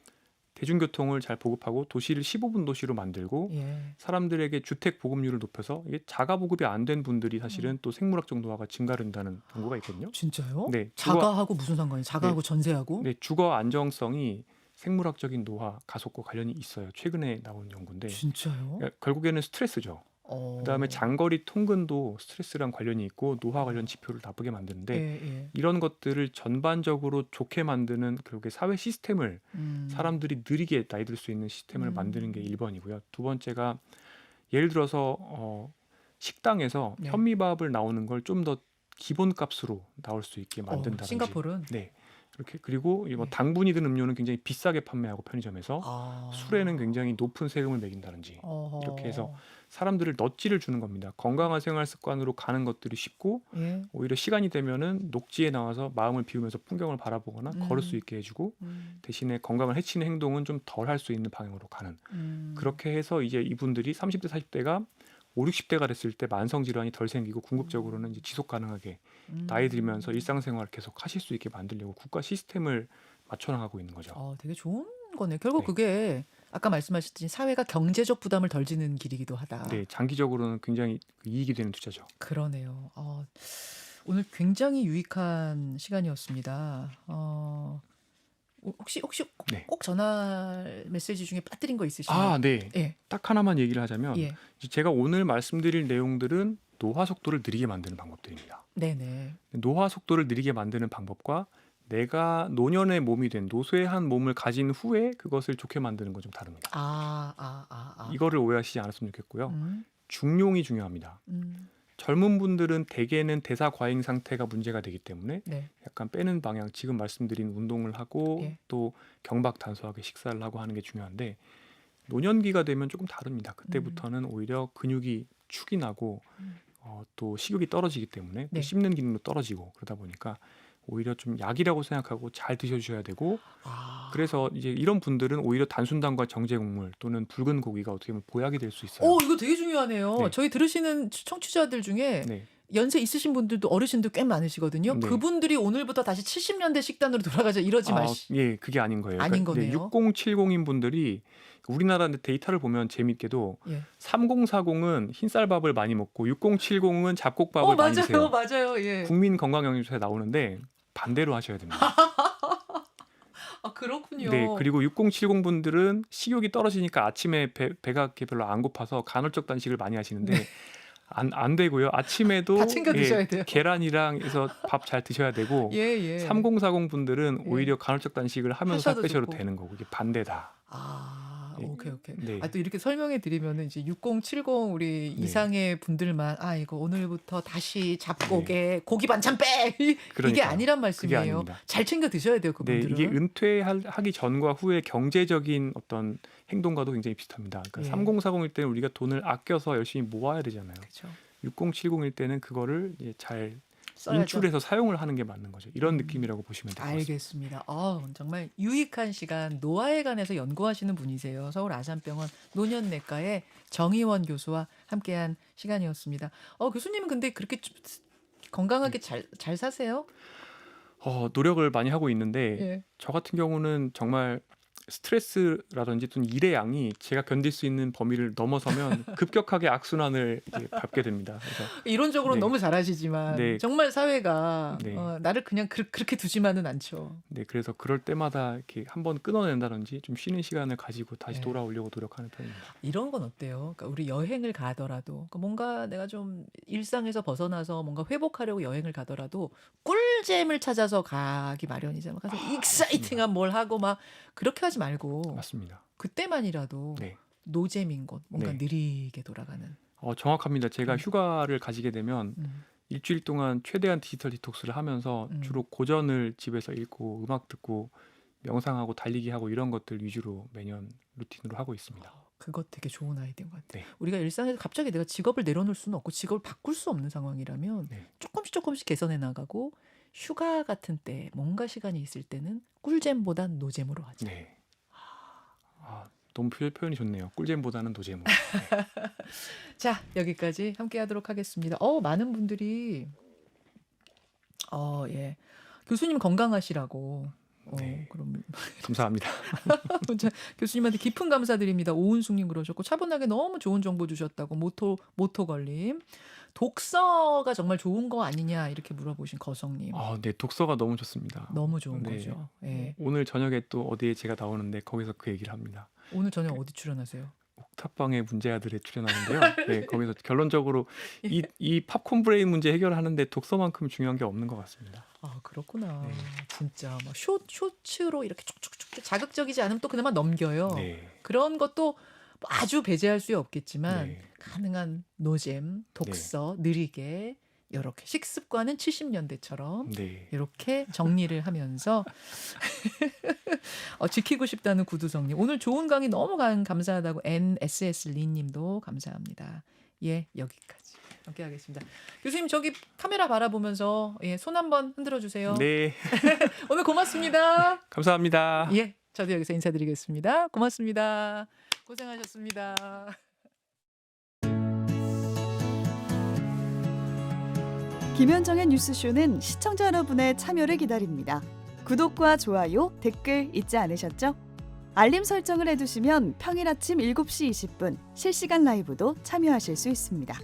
대중교통을 잘 보급하고 도시를 15분 도시로 만들고 예. 사람들에게 주택 보급률을 높여서 이게 자가 보급이 안 된 분들이 사실은 또 생물학적 노화가 증가된다는 연구가 있거든요. 진짜요? 네, 자가하고 무슨 상관이에요? 자가하고 전세하고? 네, 주거 안정성이 생물학적인 노화 가속과 관련이 있어요. 최근에 나온 연구인데 진짜요? 결국에는 스트레스죠. 그다음에 어. 장거리 통근도 스트레스랑 관련이 있고 노화 관련 어. 지표를 나쁘게 만드는데 예. 이런 것들을 전반적으로 좋게 만드는 결국에 사회 시스템을 음. 사람들이 느리게 나이 들 수 있는 시스템을 만드는 게 음. 1번이고요. 두 번째가 예를 들어서 식당에서 네. 현미밥을 나오는 걸 좀 더 기본값으로 나올 수 있게 만든다든지. 싱가포르는? 네. 이렇게 그리고 이 뭐 예. 당분이 든 음료는 굉장히 비싸게 판매하고 편의점에서 술에는 아. 굉장히 높은 세금을 매긴다든지. 이렇게 해서 어허. 사람들을 넛지를 주는 겁니다. 건강한 생활 습관으로 가는 것들이 쉽고 예. 오히려 시간이 되면은 녹지에 나와서 마음을 비우면서 풍경을 바라보거나 걸을 수 음. 있게 해주고 음. 대신에 건강을 해치는 행동은 좀 덜 할 수 있는 방향으로 가는. 음. 그렇게 해서 이제 이분들이 30대, 40대가 5, 60대가 됐을 때 만성 질환이 덜 생기고 궁극적으로는 이제 지속 가능하게 나이 들면서 음. 일상생활 계속 하실 수 있게 만들려고 국가 시스템을 맞춰 나가고 있는 거죠. 되게 좋은 거네. 결국 네. 그게 아까 말씀하셨듯이 사회가 경제적 부담을 덜 지는 길이기도 하다. 네, 장기적으로는 굉장히 이익이 되는 투자죠. 그러네요. 오늘 굉장히 유익한 시간이었습니다. 혹시 네. 꼭 전할 메시지 중에 빠뜨린 거 있으시면? 네. 예. 딱 하나만 얘기를 하자면 예. 이제 제가 오늘 말씀드릴 내용들은 노화 속도를 느리게 만드는 방법들입니다. 네네. 노화 속도를 느리게 만드는 방법과 내가 노년의 몸이 된 노쇠한 몸을 가진 후에 그것을 좋게 만드는 건 좀 다릅니다. 이거를 오해하시지 않았으면 좋겠고요. 음. 중용이 중요합니다. 음. 젊은 분들은 대개는 대사 과잉 상태가 문제가 되기 때문에 네. 약간 빼는 방향, 지금 말씀드린 운동을 하고 예. 또 경박 단소하게 식사를 하고 하는 게 중요한데 노년기가 되면 조금 다릅니다. 그때부터는 오히려 근육이 축이 나고 음. 또 식욕이 떨어지기 때문에 또 네. 씹는 기능도 떨어지고 그러다 보니까 오히려 좀 약이라고 생각하고 잘 드셔주셔야 되고 그래서 이제 이런 분들은 오히려 단순당과 정제 곡물 또는 붉은 고기가 어떻게 보면 보약이 될 수 있어요. 이거 되게 중요하네요. 네. 저희 들으시는 청취자들 중에 네. 연세 있으신 분들도 어르신들 꽤 많으시거든요. 네. 그분들이 오늘부터 다시 70년대 식단으로 돌아가자 이러지 마시. 예, 그게 아닌 거예요. 아닌 그러니까 거네요. 6070인 분들이 우리나라 데이터를 보면 재밌게도 예. 3040은 흰쌀밥을 많이 먹고 6070은 잡곡밥을 많이 드세요. 맞아요. 예. 국민건강영양조사에 나오는데 반대로 하셔야 됩니다. 그렇군요. 네, 그리고 6070 분들은 식욕이 떨어지니까 아침에 배가 이렇게 별로 안 고파서 간헐적 단식을 많이 하시는데 안 되고요. 아침에도 다 챙겨 드셔야 돼요. 계란이랑 해서 밥 잘 드셔야 되고 예. 3040 분들은 예. 오히려 간헐적 단식을 하면서 살 하셔도 빼셔도 좋고. 되는 거고 이게 반대다. 예. 오케이. 네. 또 이렇게 설명해 드리면은 이제 6070 우리 네. 이상의 분들만 이거 오늘부터 다시 잡곡에 고기 반찬 빼. 이게 그러니까요. 아니란 그게 말씀이에요. 아닙니다. 잘 챙겨 드셔야 돼요, 네, 그분들은. 이게 은퇴하기 전과 후의 경제적인 어떤 행동과도 굉장히 비슷합니다. 그러니까 예. 3040일 때는 우리가 돈을 아껴서 열심히 모아야 되잖아요. 그렇죠. 6070일 때는 그거를 이제 잘 써야죠. 인출해서 사용을 하는 게 맞는 거죠. 이런 느낌이라고 보시면 될 것 같습니다. 알겠습니다. 정말 유익한 시간 노화에 관해서 연구하시는 분이세요. 서울 아산병원 노년내과의 정의원 교수와 함께한 시간이었습니다. 교수님은 근데 그렇게 건강하게 잘 사세요? 노력을 많이 하고 있는데 예. 저 같은 경우는 정말 스트레스라든지 또는 일의 양이 제가 견딜 수 있는 범위를 넘어서면 급격하게 악순환을 이제 밟게 됩니다. 그래서 이론적으로는 네. 너무 잘하시지만 네. 정말 사회가 네. 나를 그냥 그렇게 두지만은 않죠. 네, 그래서 그럴 때마다 이렇게 한번 끊어낸다든지 좀 쉬는 시간을 가지고 다시 네. 돌아오려고 노력하는 편입니다. 이런 건 어때요? 그러니까 우리 여행을 가더라도 뭔가 내가 좀 일상에서 벗어나서 뭔가 회복하려고 여행을 가더라도 꿀잼을 찾아서 가기 마련이잖아요. 가서 익사이팅한 뭘 하고 막 그렇게 하지 말고 맞습니다. 그때만이라도 네. 노잼인 곳 뭔가 네. 느리게 돌아가는. 정확합니다. 제가 음. 휴가를 가지게 되면 일주일 동안 최대한 디지털 디톡스를 하면서 주로 고전을 집에서 읽고 음악 듣고 명상하고 달리기 하고 이런 것들 위주로 매년 루틴으로 하고 있습니다. 그것 되게 좋은 아이디어인 것 같아요. 네. 우리가 일상에서 갑자기 내가 직업을 내려놓을 수는 없고 직업을 바꿀 수 없는 상황이라면 네. 조금씩 개선해 나가고 휴가 같은 때 뭔가 시간이 있을 때는 꿀잼보단 노잼으로 하자. 네. 너무 표현이 좋네요. 꿀잼보다는 노잼으로. 네. 자, 여기까지 함께 하도록 하겠습니다. 많은 분들이 예. 교수님 건강하시라고. 네. 그럼 감사합니다. 자, 교수님한테 깊은 감사드립니다. 오은숙님 그러셨고 차분하게 너무 좋은 정보 주셨다고 모토 걸림. 독서가 정말 좋은 거 아니냐 이렇게 물어보신 거성님. 네, 독서가 너무 좋습니다. 너무 좋은 네. 거죠. 예. 오늘 저녁에 또 어디에 제가 나오는데 거기서 그 얘기를 합니다. 오늘 저녁 어디 출연하세요? 탑방의 문제아들에 출연하는데요. 네, 거기서 결론적으로 이 팝콘 브레인 문제 해결하는데 독서만큼 중요한 게 없는 것 같습니다. 아, 그렇구나. 네. 진짜 막 쇼츠로 이렇게 쭉쭉쭉 자극적이지 않으면 또 그나마 넘겨요. 네. 그런 것도 뭐 아주 배제할 수 없겠지만 네. 가능한 노잼, 독서, 느리게 이렇게 식습관은 70년대처럼 네. 이렇게 정리를 하면서 지키고 싶다는 구두성님. 오늘 좋은 강의 너무 감사하다고 NSS 리님도 감사합니다. 예, 여기까지 함께 하겠습니다. 교수님 저기 카메라 바라보면서 손 한번 흔들어 주세요. 네. 오늘 고맙습니다. 감사합니다. 예, 저도 여기서 인사드리겠습니다. 고맙습니다. 고생하셨습니다. 김현정의 뉴스쇼는 시청자 여러분의 참여를 기다립니다. 구독과 좋아요, 댓글 잊지 않으셨죠? 알림 설정을 해두시면 평일 아침 7시 20분 실시간 라이브도 참여하실 수 있습니다.